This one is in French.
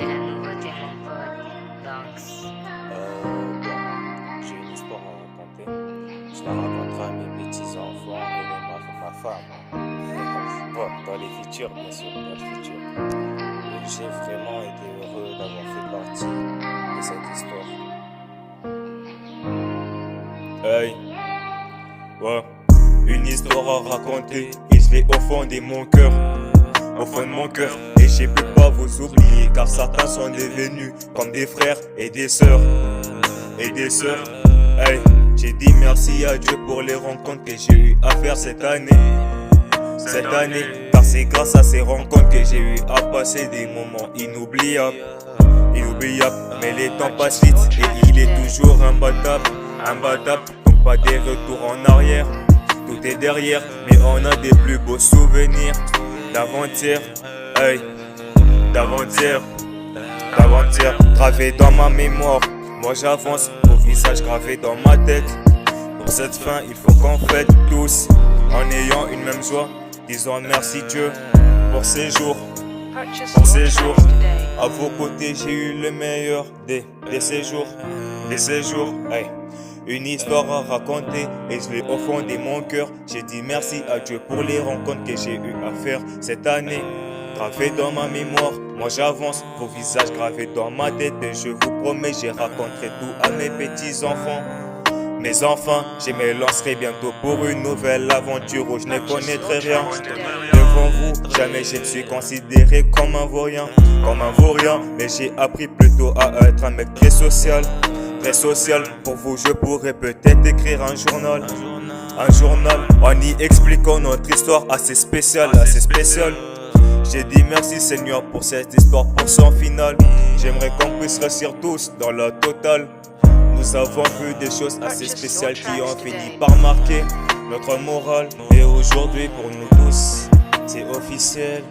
C'est la nouveauté, mon pote. Donc, Bon, j'ai une histoire à raconter. Je la raconterai à mes petits-enfants et même à ma femme. Bon, dans les futurs, bien sûr, dans le futur. Et j'ai vraiment été heureux d'avoir fait partie de cette histoire. Hey, ouais, une histoire à raconter et je l'ai au fond de mon cœur. Au fond de mon cœur, et j'ai pu pas vous oublier, car certains sont devenus comme des frères et des sœurs. Hey, j'ai dit merci à Dieu pour les rencontres que j'ai eu à faire cette année, car c'est grâce à ces rencontres que j'ai eu à passer des moments inoubliables, mais les temps passent vite et il est toujours imbattable, donc pas des retours en arrière, tout est derrière, mais on a des plus beaux souvenirs d'avant-hier, hey, d'avant-hier, gravé dans ma mémoire. Moi j'avance, au visage gravé dans ma tête. Pour cette fin, il faut qu'on fête tous, en ayant une même joie, disons merci Dieu pour ces jours, À vos côtés, j'ai eu le meilleur des séjours, hey. Une histoire à raconter et je l'ai au fond de mon cœur. J'ai dit merci à Dieu pour les rencontres que j'ai eu à faire cette année. Gravé dans ma mémoire, moi j'avance, vos visages gravés dans ma tête. Et je vous promets, j'ai raconté tout à mes petits-enfants. Mes enfants, je me lancerai bientôt pour une nouvelle aventure où je ne connaîtrai rien. Devant vous, jamais je ne suis considéré comme un vaurien, mais j'ai appris plutôt à être un mec très social. Pour vous, je pourrais peut-être écrire un journal, en y expliquant notre histoire assez spéciale. J'ai dit merci Seigneur pour cette histoire, pour son final. J'aimerais qu'on puisse réussir tous dans la totale. Nous avons vu des choses assez spéciales qui ont fini par marquer notre morale. Et aujourd'hui pour nous tous, c'est officiel.